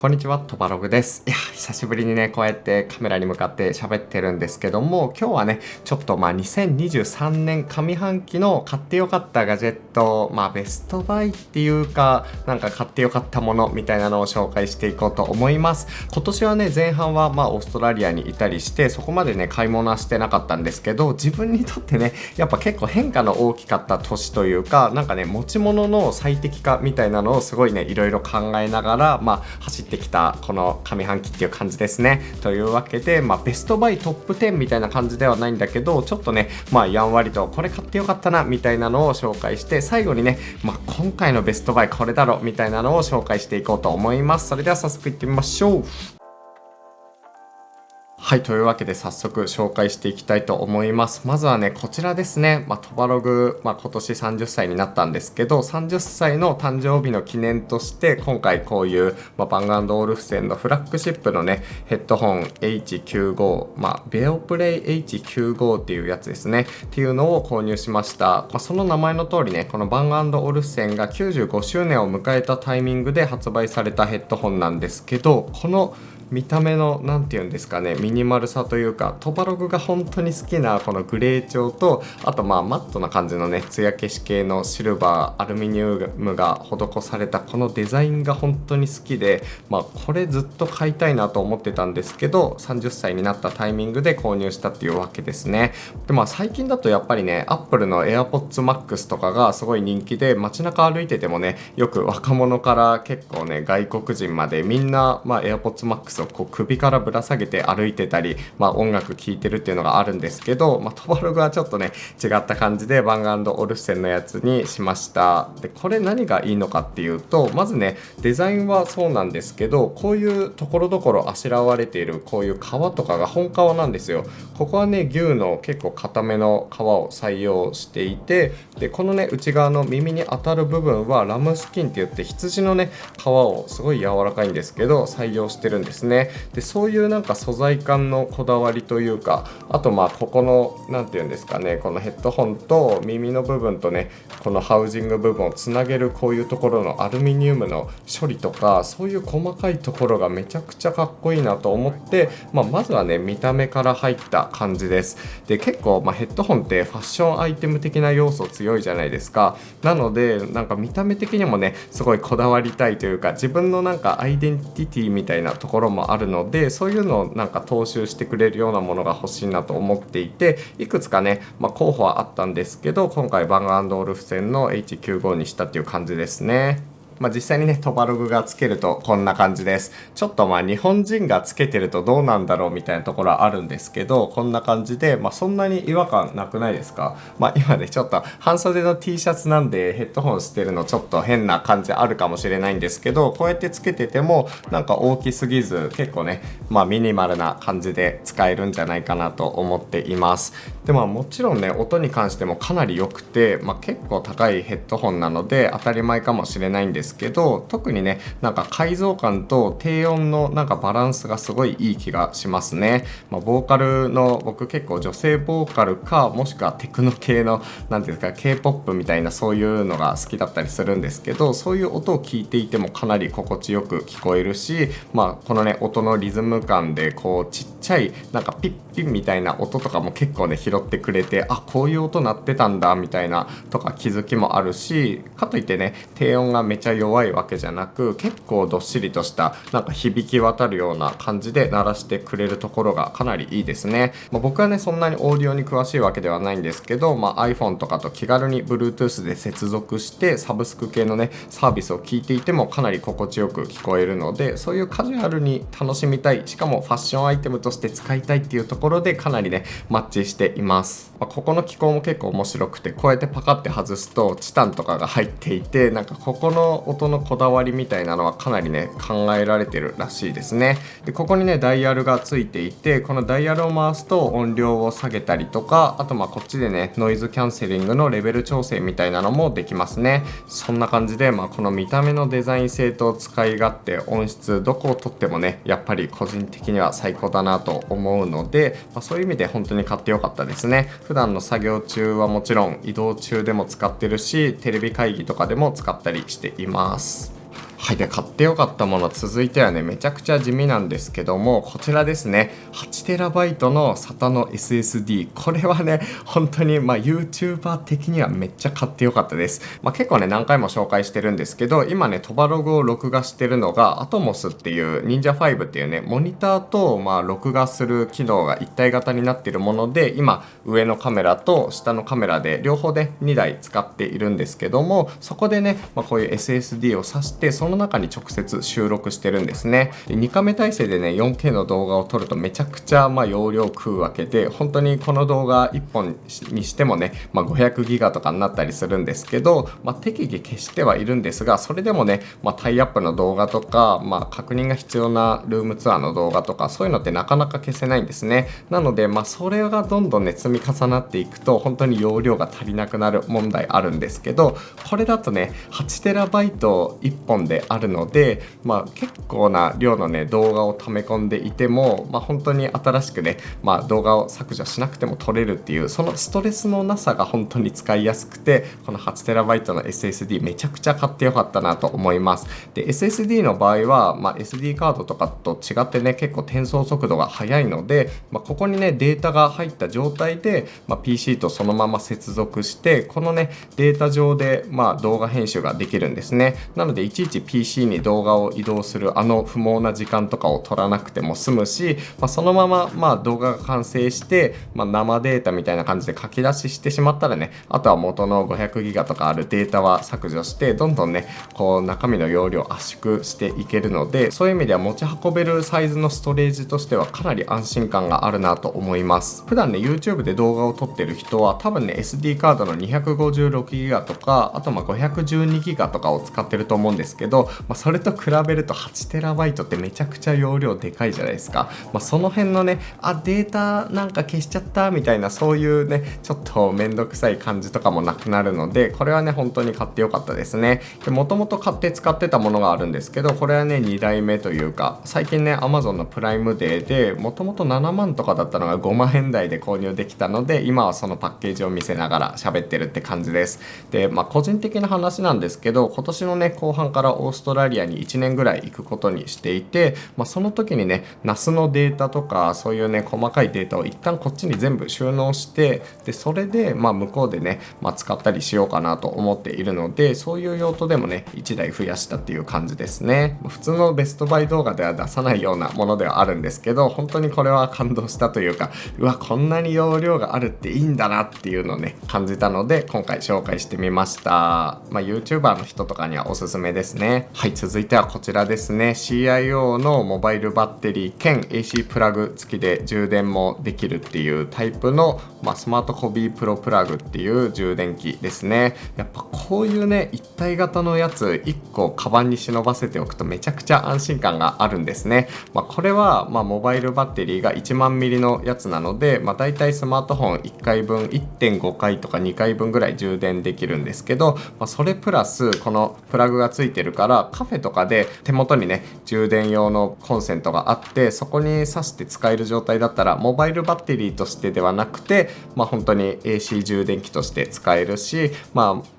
こんにちは、トバログです。久しぶりにね、こうやってカメラに向かって喋ってるんですけども、今日はね、ちょっと2023年上半期の買ってよかったガジェット、ベストバイっていうか、なんか買ってよかったものみたいなのを紹介していこうと思います。今年はね、前半はオーストラリアにいたりして、そこまでね、買い物はしてなかったんですけど、自分にとってね、やっぱ結構変化の大きかった年というか、なんかね、持ち物の最適化みたいなのをすごいね、いろいろ考えながら、走ってきたこの上半期っていう感じですね。というわけで、ベストバイトップ10みたいな感じではないんだけど、ちょっとね、やんわりとこれ買ってよかったなみたいなのを紹介して、最後にね、今回のベストバイこれだろみたいなのを紹介していこうと思います。それでは早速いってみましょう。はい、というわけで早速紹介していきたいと思います。まずはね、こちらですね。トバログ、今年30歳になったんですけど、30歳の誕生日の記念として、今回こういう、バング&オルフセンのフラッグシップのね、ヘッドホン H95、ベオプレイ H95 っていうやつですね。っていうのを購入しました。その名前の通りね、このバング&オルフセンが95周年を迎えたタイミングで発売されたヘッドホンなんですけど、この見た目のなんていうんですかね、ミニマルさというか、トバログが本当に好きなこのグレー調と、あとマットな感じのね、艶消し系のシルバーアルミニウムが施されたこのデザインが本当に好きで、これずっと買いたいなと思ってたんですけど、30歳になったタイミングで購入したっていうわけですね。で最近だとやっぱりね、アップルの AirPods Max とかがすごい人気で、街中歩いててもね、よく若者から結構ね、外国人までみんなAirPods Maxをこう首からぶら下げて歩いてたり、音楽聴いてるっていうのがあるんですけど、トバログはちょっとね違った感じでバング&オルフセンのやつにしました。でこれ何がいいのかっていうと、まずねデザインはそうなんですけど、こういうところどころあしらわれているこういう革とかが本革なんですよ。ここはね牛の結構硬めの革を採用していて、でこのね内側の耳に当たる部分はラムスキンって言って羊のね皮をすごい柔らかいんですけど採用してるんですね。でそういうなんか素材感のこだわりというか、あとここのなんていうんですかね、このヘッドホンと耳の部分とねこのハウジング部分をつなげるこういうところのアルミニウムの処理とか、そういう細かいところがめちゃくちゃかっこいいなと思って、まずはね見た目から入った感じです。で結構ヘッドホンってファッションアイテム的な要素強いじゃないですか。なのでなんか見た目的にもねすごいこだわりたいというか、自分のなんかアイデンティティみたいなところもあるので、そういうのをなんか踏襲してくれるようなものが欲しいなと思っていて、いくつかね、候補はあったんですけど、今回バング&オルフセンの H95 にしたっていう感じですね。実際にねトバログがつけるとこんな感じです。ちょっと日本人がつけてるとどうなんだろうみたいなところはあるんですけど、こんな感じで、そんなに違和感なくないですか。今ねちょっと半袖の T シャツなんでヘッドホンしてるのちょっと変な感じあるかもしれないんですけど、こうやってつけててもなんか大きすぎず、結構ねミニマルな感じで使えるんじゃないかなと思っています。でもちろんね音に関してもかなり良くて、結構高いヘッドホンなので当たり前かもしれないんですけど、特にねなんか解像感と低音のなんかバランスがすごいいい気がしますね。ボーカルの僕結構女性ボーカルか、もしくはテクノ系のなんていうんですか K-POP みたいなそういうのが好きだったりするんですけど、そういう音を聞いていてもかなり心地よく聞こえるし、このね音のリズム感でこうちっちゃいなんかピッピンみたいな音とかも結構ね拾ってくれて、こういう音鳴ってたんだみたいなとか気づきもあるし、かといってね低音がめちゃ弱いわけじゃなく、結構どっしりとしたなんか響き渡るような感じで鳴らしてくれるところがかなりいいですね。僕はねそんなにオーディオに詳しいわけではないんですけど、iPhone とかと気軽に Bluetooth で接続してサブスク系のねサービスを聞いていてもかなり心地よく聞こえるので、そういうカジュアルに楽しみたい、しかもファッションアイテムとして使いたいっていうところでかなりねマッチしています。ここの機構も結構面白くて、こうやってパカって外すとチタンとかが入っていて、なんかここの音のこだわりみたいなのはかなりね考えられてるらしいですね。でここにねダイヤルがついていて、このダイヤルを回すと音量を下げたりとか、あとこっちでねノイズキャンセリングのレベル調整みたいなのもできますね。そんな感じで、この見た目のデザイン性と使い勝手、音質どこをとってもねやっぱり個人的には最高だなと思うので、そういう意味で本当に買ってよかったですね。普段の作業中はもちろん移動中でも使ってるし、テレビ会議とかでも使ったりしています。はい、で買ってよかったもの、続いてはねめちゃくちゃ地味なんですけども、こちらですね。 8TB の SATA の SSD、 これはね本当にYouTuber 的にはめっちゃ買ってよかったです。結構ね何回も紹介してるんですけど、今ねトバログを録画してるのが Atomos っていう Ninja 5っていうねモニターと録画する機能が一体型になっているもので、今上のカメラと下のカメラで両方で2台使っているんですけども、そこでね、こういう SSD を挿してその中に直接収録してるんですね。で2カメ体制でね 4K の動画を撮るとめちゃくちゃ容量食うわけで、本当にこの動画1本にしてもね、500ギガとかになったりするんですけど、適宜消してはいるんですが、それでもね、タイアップの動画とか、確認が必要なルームツアーの動画とか、そういうのってなかなか消せないんですね。なのでそれがどんどんね積み重なっていくと本当に容量が足りなくなる問題あるんですけど、これだとね 8TB1 本であるので、結構な量のね動画を溜め込んでいても、本当に新しくね、動画を削除しなくても撮れるっていう、そのストレスのなさが本当に使いやすくて、この 8TB の SSD めちゃくちゃ買ってよかったなと思います。で SSD の場合は、SD カードとかと違ってね結構転送速度が速いので、ここにねデータが入った状態で、PC とそのまま接続して、このねデータ上で、動画編集ができるんですね。なのでいちいち PC に動画を移動する不毛な時間とかを取らなくても済むし、そのまま、動画が完成して、生データみたいな感じで書き出ししてしまったらね、あとは元の500ギガとかあるデータは削除して、どんどんねこう中身の容量を圧縮していけるので、そういう意味では持ち運べるサイズのストレージとしてはかなり安心感があるなと思います。普段ね YouTube で動画を撮ってる人は多分ね SD カードの256ギガとか、あと512ギガとかを使ってると思うんですけど、それと比べると 8TB ってめちゃくちゃ容量でかいじゃないですか。その辺のねデータなんか消しちゃったみたいな、そういうねちょっとめんどくさい感じとかもなくなるので、これはね本当に買ってよかったですね。でもともと買って使ってたものがあるんですけど、これはね2代目というか、最近ね Amazon のプライムデーでもともと7万とかだったのが5万円台で購入できたので、今はそのパッケージを見せながら喋ってるって感じです。で個人的な話なんですけど、今年のね後半からオーストラリアに1年ぐらい行くことにしていて、その時にね NAS のデータとかそういうね細かいデータを一旦こっちに全部収納して、でそれで向こうでね、使ったりしようかなと思っているので、そういう用途でもね1台増やしたっていう感じですね。普通のベストバイ動画では出さないようなものではあるんですけど、本当にこれは感動したというか、こんなに容量があるっていいんだなっていうのをね感じたので、今回紹介してみました。YouTuber の人とかにはおすすめですね。はい、続いてはこちらですね。 CIO のモバイルバッテリー兼 AC プラグ付きで充電もできるっていうタイプの、スマートコビープロプラグっていう充電器ですね。やっぱこういうね一体型のやつ1個カバンに忍ばせておくとめちゃくちゃ安心感があるんですね。これは、モバイルバッテリーが1万ミリのやつなので、だいたいスマートフォン1回分 1.5 回とか2回分ぐらい充電できるんですけど、それプラスこのプラグがついてるから、カフェとかで手元にね充電用のコンセントがあって、そこに挿して使える状態だったらモバイルバッテリーとしてではなくて、本当に AC 充電器として使えるし、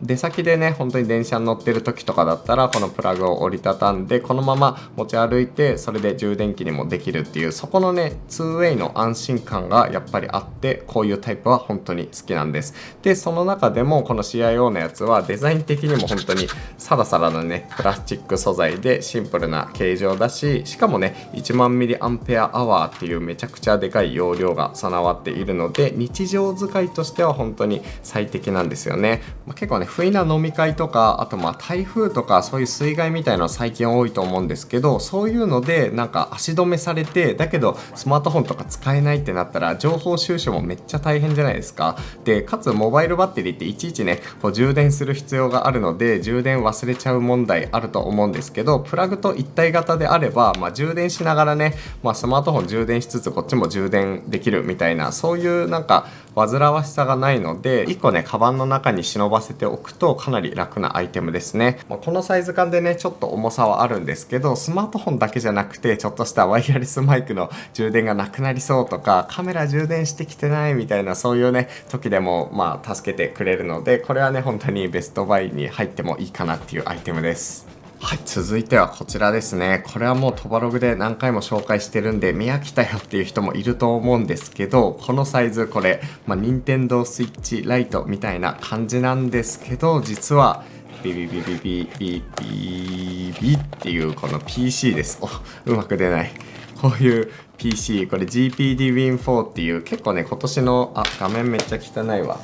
出先でね本当に電車に乗ってる時とかだったらこのプラグを折りたたんでこのまま持ち歩いて、それで充電器にもできるっていう、そこのね 2way の安心感がやっぱりあって、こういうタイプは本当に好きなんです。でその中でもこの CIO のやつはデザイン的にも本当にサラサラなねプラスチック素材でシンプルな形状だし、しかもね1万ミリアンペアアワーっていうめちゃくちゃでかい容量が備わっているので、日常使いとしては本当に最適なんですよね。結構ね不意な飲み会とか、あと台風とかそういう水害みたいなの最近多いと思うんですけど、そういうのでなんか足止めされて、だけどスマートフォンとか使えないってなったら情報収集もめっちゃ大変じゃないですか。でかつモバイルバッテリーっていちいちねこう充電する必要があるので、充電忘れちゃう問題あると思うんですけど、プラグと一体型であれば、充電しながらね、スマートフォン充電しつつこっちも充電できるみたいな、そういうなんか煩わしさがないので、1個ねカバンの中に忍ばせておくとかなり楽なアイテムですね。このサイズ感でねちょっと重さはあるんですけど、スマートフォンだけじゃなくてちょっとしたワイヤレスマイクの充電がなくなりそうとか、カメラ充電してきてないみたいな、そういうね時でも助けてくれるので、これはね本当にベストバイに入ってもいいかなっていうアイテムです。はい、続いてはこちらですね。これはもうトバログで何回も紹介してるんで見飽きたよっていう人もいると思うんですけど、このサイズこれ、任天堂スイッチライトみたいな感じなんですけど、実はビビビビビビビビっていうこの PC です。うまく出ない。こういう PC、これ GPD Win4 っていう結構ね、今年の、画面めっちゃ汚いわ。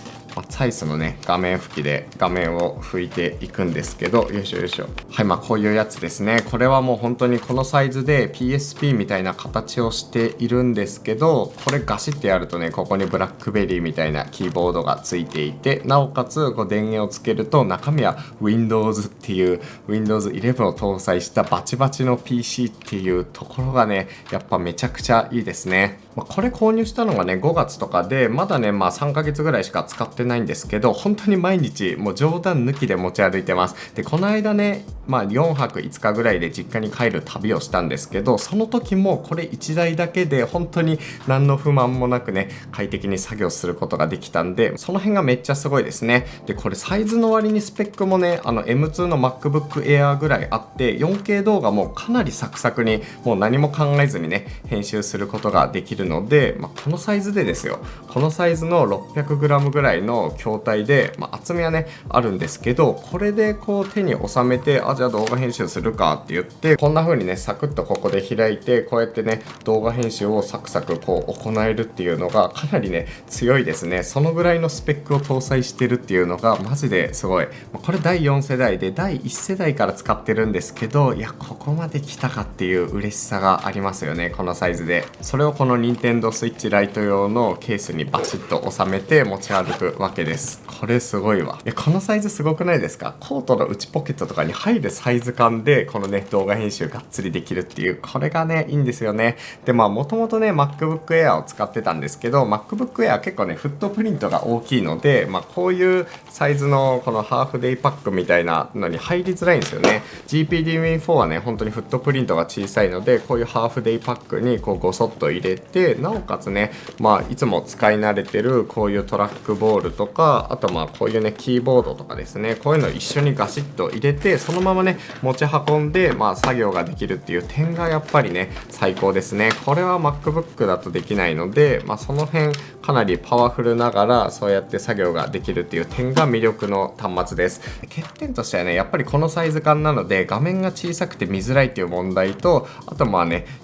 サイスのね、画面拭きで画面を拭いていくんですけど、よいしょよいしょ。はい、こういうやつですね。これはもう本当にこのサイズで PSP みたいな形をしているんですけど、これガシッてやるとね、ここにブラックベリーみたいなキーボードがついていて、なおかつこう電源をつけると中身は Windows っていう Windows 11を搭載したバチバチの PC っていうところがね、やっぱめちゃくちゃいいですね。これ購入したのがね5月とかで、まだね3ヶ月ぐらいしか使ってないんですけど、本当に毎日もう冗談抜きで持ち歩いてます。でこの間ね4泊5日ぐらいで実家に帰る旅をしたんですけど、その時もこれ1台だけで本当に何の不満もなくね快適に作業することができたんで、その辺がめっちゃすごいですね。でこれサイズの割にスペックもねM2 の MacBook Air ぐらいあって、 4K 動画もかなりサクサクにもう何も考えずにね編集することができるので、このサイズでですよ、このサイズの 600g ぐらいの筐体で、厚みはねあるんですけど、これでこう手に収めて、じゃあ動画編集するかって言って、こんな風にねサクッとここで開いて、こうやってね動画編集をサクサクこう行えるっていうのがかなりね強いですね。そのぐらいのスペックを搭載してるっていうのがマジですごい。これ第4世代で第1世代から使ってるんですけど、いやここまで来たかっていう嬉しさがありますよね、このサイズで。それをこの任天堂スイッチライト用のケースにバチッと収めて持ち歩くわけです。これすごいわ。このサイズすごくないですか？コートの内ポケットとかに入るサイズ感でこのね動画編集がっつりできるっていう、これがねいいんですよね。でもともとね MacBook Air を使ってたんですけど、 MacBook Air 結構ねフットプリントが大きいので、こういうサイズのこのハーフデイパックみたいなのに入りづらいんですよね。 GPD Win4 はね本当にフットプリントが小さいので、こういうハーフデイパックにこうごそっと入れて、なおかつねいつも使い慣れてるこういうトラックボールとか、あとこういうねキーボードとかですね、こういうのを一緒にガシッと入れて、そのままね持ち運んで作業ができるっていう点がやっぱりね最高ですね。これは MacBook だとできないので、その辺かなりパワフルながらそうやって作業ができるっていう点が魅力の端末です。欠点としてはね、やっぱりこのサイズ感なので画面が小さくて見づらいっていう問題と、あと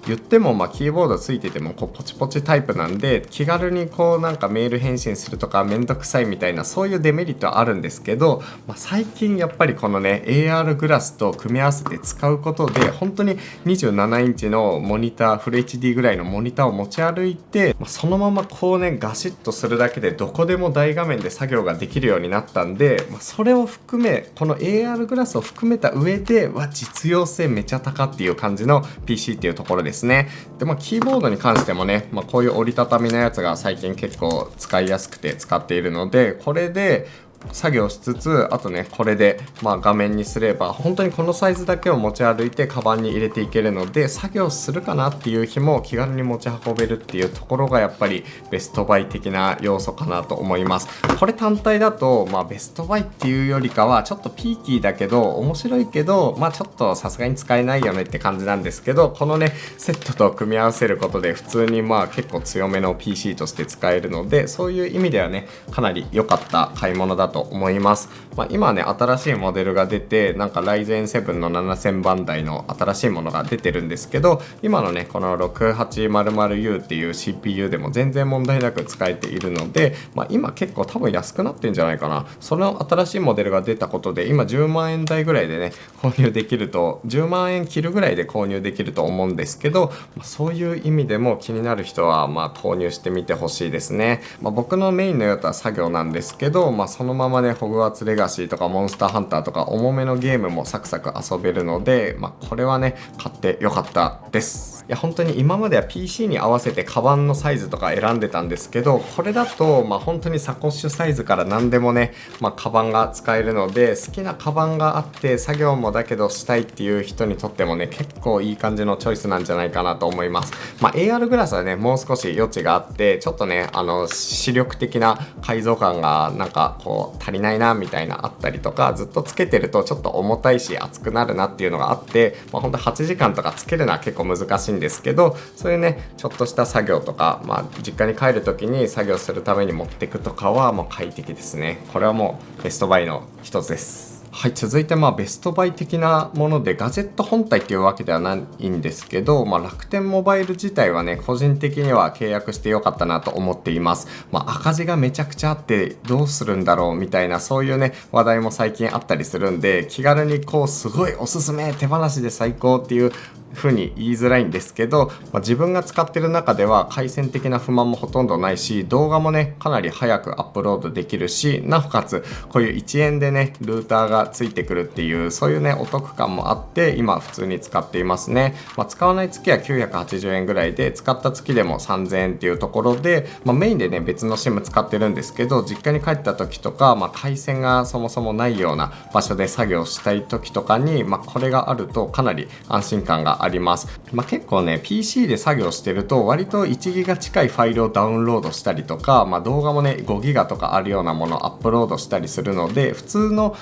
言ってもキーボードついててもこうポチポチタイプなんで、気軽にこうなんかメール返信するとかめんどくさいみたいな、そういうデメリットはあるんですけど、最近やっぱりこのね AR グラスと組み合わせて使うことで、本当に27インチのモニター、フル HD ぐらいのモニターを持ち歩いて、そのままこうねガシッとするだけでどこでも大画面で作業ができるようになったんで、それを含めこの AR グラスを含めた上で実用性めちゃ高っていう感じの PC っていうところですね。でキーボードに関してもね、こういう折りたたみのやつが最近結構使いやすくて使っているので、これで作業しつつ、あとねこれで画面にすれば本当にこのサイズだけを持ち歩いてカバンに入れていけるので、作業するかなっていう日も気軽に持ち運べるっていうところがやっぱりベストバイ的な要素かなと思います。これ単体だとベストバイっていうよりかはちょっとピーキーだけど面白いけど、ちょっとさすがに使えないよねって感じなんですけど、このねセットと組み合わせることで普通に結構強めの PC として使えるので、そういう意味ではねかなり良かった買い物だと思います。今はね新しいモデルが出て、なんか Ryzen 7の7000番台の新しいものが出てるんですけど、今のねこの 6800U っていう CPU でも全然問題なく使えているので、今結構多分安くなってんじゃないかな。その新しいモデルが出たことで今10万円台ぐらいでね購入できると、10万円切るぐらいで購入できると思うんですけど、そういう意味でも気になる人は購入してみてほしいですね。僕のメインの用途は作業なんですけど、そのままねホグワーツレガシーとかモンスターハンターとか重めのゲームもサクサク遊べるので、これはね買ってよかったです。いや本当に今までは PC に合わせてカバンのサイズとか選んでたんですけど、これだと本当にサコッシュサイズから何でもねカバンが使えるので、好きなカバンがあって作業もだけどしたいっていう人にとってもね結構いい感じのチョイスなんじゃないかなと思います。AR グラスはねもう少し余地があって、ちょっとね視力的な解像感がなんかこう足りないなみたいななあったりとか、ずっとつけてるとちょっと重たいし熱くなるなっていうのがあって、ほんと8時間とかつけるのは結構難しいんですけど、そういうねちょっとした作業とか、実家に帰る時に作業するために持っていくとかはもう快適ですね。これはもうベストバイの一つです。はい、続いてベストバイ的なもので、ガジェット本体っていうわけではないんですけど、楽天モバイル自体はね個人的には契約してよかったなと思っています。赤字がめちゃくちゃあってどうするんだろうみたいな、そういうね話題も最近あったりするんで、気軽にすごいおすすめ、手放しで最高っていう風に言いづらいんですけど、自分が使ってる中では回線的な不満もほとんどないし、動画もねかなり早くアップロードできるし、なおかつこういう1円でねルーターがついてくるっていう、そういうねお得感もあって今普通に使っていますね。使わない月は980円ぐらいで、使った月でも3000円っていうところで、メインでね別の SIM 使ってるんですけど、実家に帰った時とか、回線がそもそもないような場所で作業したい時とかに、これがあるとかなり安心感があります。結構ね PC で作業してると割と1ギガ近いファイルをダウンロードしたりとか、動画もね5ギガとかあるようなものをアップロードしたりするので、普通の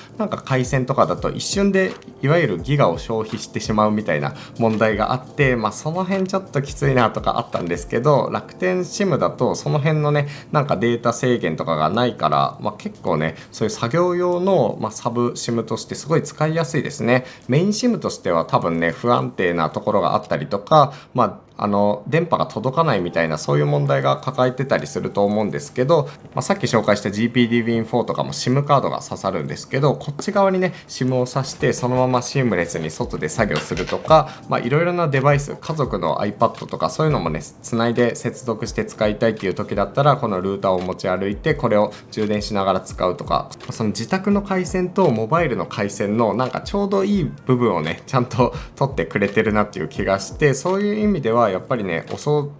回線とかだと一瞬でいわゆるギガを消費してしまうみたいな問題があって、その辺ちょっときついなとかあったんですけど、楽天 SIM だとその辺のねデータ制限とかがないから、結構ねそういう作業用の、サブ SIM としてすごい使いやすいですね。メイン SIM としては多分ね不安定なところがあったりとか、電波が届かないみたいな、そういう問題が抱えてたりすると思うんですけど、さっき紹介した GPD-Win4 とかも SIM カードが刺さるんですけど、こっち側にね SIM を挿してそのままシームレスに外で作業するとか、いろいろなデバイス、家族の iPad とかそういうのもねつないで接続して使いたいっていう時だったら、このルーターを持ち歩いてこれを充電しながら使うとか、その自宅の回線とモバイルの回線のちょうどいい部分をねちゃんと取ってくれてるなっていう気がして、そういう意味ではやっぱりね遅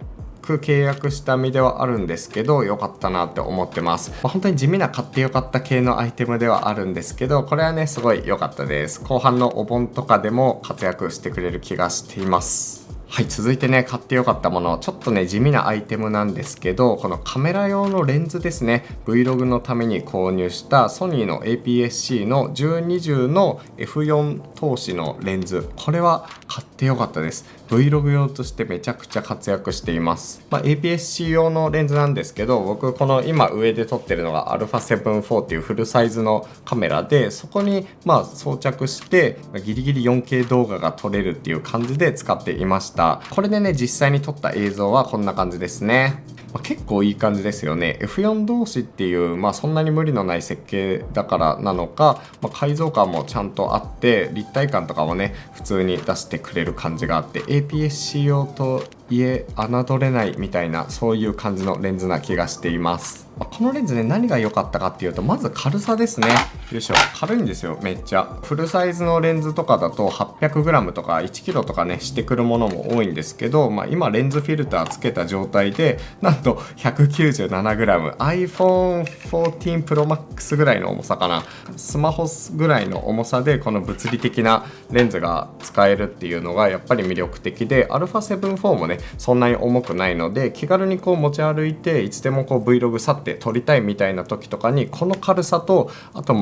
く契約した身ではあるんですけど良かったなって思ってます。本当に地味な買ってよかった系のアイテムではあるんですけど、これはねすごい良かったです。後半のお盆とかでも活躍してくれる気がしています。はい、続いてね買ってよかったもの、ちょっとね地味なアイテムなんですけど、このカメラ用のレンズですね。 Vlog のために購入したソニーの APS-C の1020の F4 投資のレンズ、これは買ってよかったです。 Vlog 用としてめちゃくちゃ活躍しています。APS-C 用のレンズなんですけど、僕この今上で撮ってるのが α7-4 っていうフルサイズのカメラで、そこに装着してギリギリ 4K 動画が撮れるっていう感じで使っていました。これでね実際に撮った映像はこんな感じですね。結構いい感じですよね。 F4 同士っていう、そんなに無理のない設計だからなのか、解像感もちゃんとあって立体感とかもね普通に出してくれる感じがあって、 APS-C 用といえ侮れないみたいな、そういう感じのレンズな気がしています。このレンズね何が良かったかっていうと、まず軽さですね。よいしょ、軽いんですよめっちゃ。フルサイズのレンズとかだと 800g とか 1kg とかねしてくるものも多いんですけど、今レンズフィルターつけた状態でなんと 197g、 iPhone 14 Pro Max ぐらいの重さかな、スマホぐらいの重さでこの物理的なレンズが使えるっていうのがやっぱり魅力的で、α7-4 もねそんなに重くないので、気軽に持ち歩いていつでもVlog 去って撮りたいみたいな時とかに、この軽さと、あと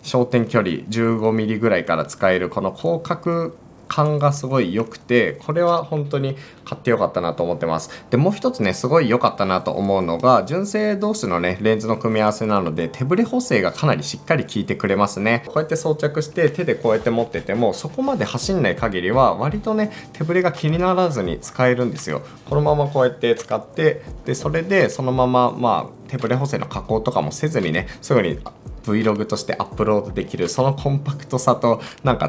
焦点距離 15mm ぐらいから使えるこの広角感がすごい良くて、これは本当に買ってよかったなと思ってます。でもう一つねすごい良かったなと思うのが、純正同士のねレンズの組み合わせなので手ブレ補正がかなりしっかり効いてくれますね。こうやって装着して手でこうやって持ってても、そこまで走んない限りは割とね手ブレが気にならずに使えるんですよ。このままこうやって使って、でそれでそのまま手ブレ補正の加工とかもせずにねすぐにVlog としてアップロードできる、そのコンパクトさと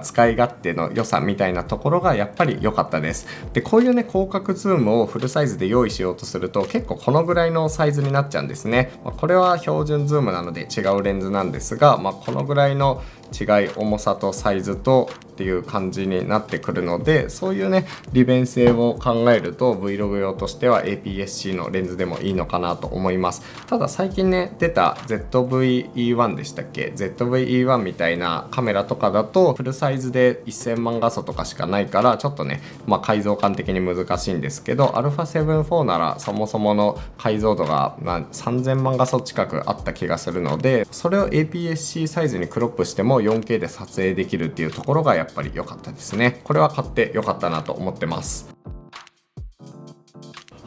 使い勝手の良さみたいなところがやっぱり良かったです。でこういうね広角ズームをフルサイズで用意しようとすると結構このぐらいのサイズになっちゃうんですね。これは標準ズームなので違うレンズなんですが、このぐらいの違い、重さとサイズとっていう感じになってくるので、そういうね利便性を考えると Vlog 用としては APS-C のレンズでもいいのかなと思います。ただ最近ね出た ZV-E1 でしたっけ、 ZV-E1 みたいなカメラとかだとフルサイズで1000万画素とかしかないから、ちょっとね解像感的に難しいんですけど、α7-4 ならそもそもの解像度が3000万画素近くあった気がするので、それを APS-C サイズにクロップしても 4K で撮影できるっていうところがやっぱり良かったですね。これは買って良かったなと思ってます。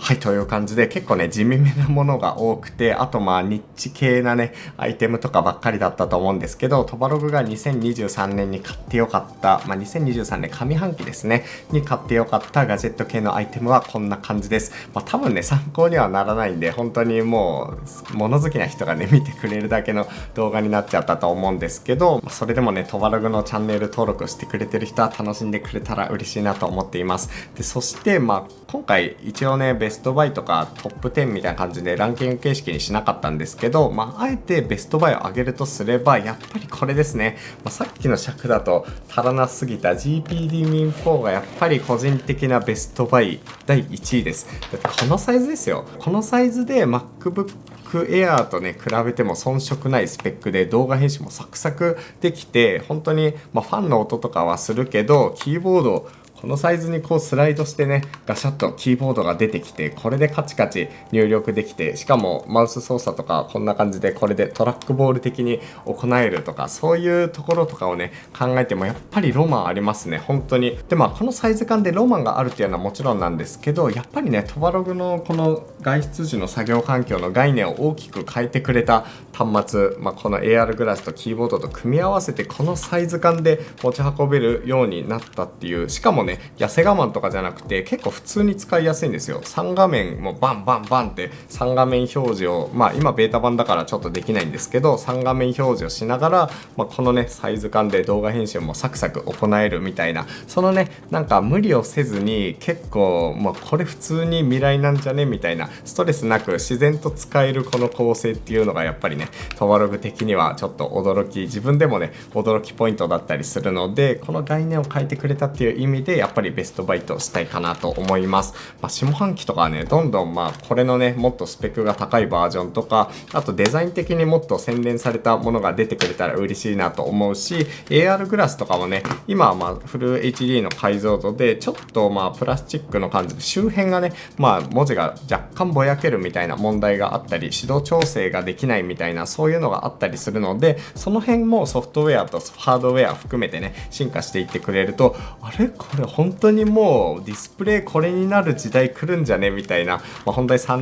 はい、という感じで結構ね地味めなものが多くて、あとニッチ系なねアイテムとかばっかりだったと思うんですけど、トバログが2023年に買ってよかった、2023年上半期ですねに買ってよかったガジェット系のアイテムはこんな感じです。多分ね参考にはならないんで、本当にもう物好きな人がね見てくれるだけの動画になっちゃったと思うんですけど、それでもねトバログのチャンネル登録してくれてる人は楽しんでくれたら嬉しいなと思っています。でそして今回一応ねベストバイとかトップ10みたいな感じでランキング形式にしなかったんですけど、あえてベストバイを上げるとすればやっぱりこれですね。さっきの尺だと足らなすぎた GPD Min4 がやっぱり個人的なベストバイ第1位です。だってこのサイズですよ。このサイズで MacBook Air とね比べても遜色ないスペックで動画編集もサクサクできて、本当にファンの音とかはするけど、キーボードこのサイズにこうスライドしてねガシャッとキーボードが出てきて、これでカチカチ入力できて、しかもマウス操作とかこんな感じでこれでトラックボール的に行えるとか、そういうところとかをね考えてもやっぱりロマンありますね本当に。でこのサイズ感でロマンがあるっていうのはもちろんなんですけど、やっぱりねトバログのこの外出時の作業環境の概念を大きく変えてくれた端末、この AR グラスとキーボードと組み合わせてこのサイズ感で持ち運べるようになったっていう、しかもね痩せ我慢とかじゃなくて結構普通に使いやすいんですよ。3画面もバンバンバンって3画面表示を今ベータ版だからちょっとできないんですけど、3画面表示をしながら、このねサイズ感で動画編集もサクサク行えるみたいな、そのね無理をせずに結構これ普通に未来なんじゃねみたいな、ストレスなく自然と使えるこの構成っていうのがやっぱりねトバログ的にはちょっと自分でもね驚きポイントだったりするので、この概念を変えてくれたっていう意味でやっぱりベストバイトしたいかなと思います。下半期とかはねどんどんこれのねもっとスペックが高いバージョンとか、あとデザイン的にもっと洗練されたものが出てくれたら嬉しいなと思うし、 AR グラスとかもね今はフル HD の解像度でちょっとプラスチックの感じで周辺がね文字が若干ぼやけるみたいな問題があったり、指導調整ができないみたいなそういうのがあったりするので、その辺もソフトウェアとハードウェア含めてね進化していってくれると、あれこれ本当にもうディスプレイこれになる時代来るんじゃねみたいな、本当に3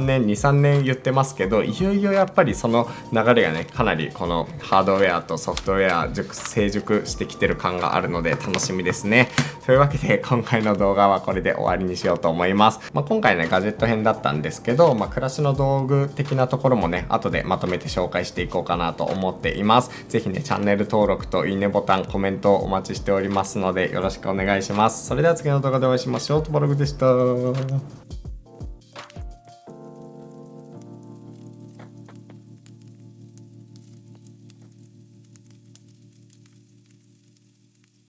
年言ってますけど、いよいよやっぱりその流れがねかなりこのハードウェアとソフトウェア成熟してきてる感があるので楽しみですね。というわけで今回の動画はこれで終わりにしようと思います。今回ねガジェット編だったんですけど、暮らしの道具的なところもね後でまとめて紹介していこうかなと思っています。ぜひねチャンネル登録といいねボタン、コメントお待ちしておりますのでよろしくお願いします。それでは次の動画でお会いしましょう。トバログでした。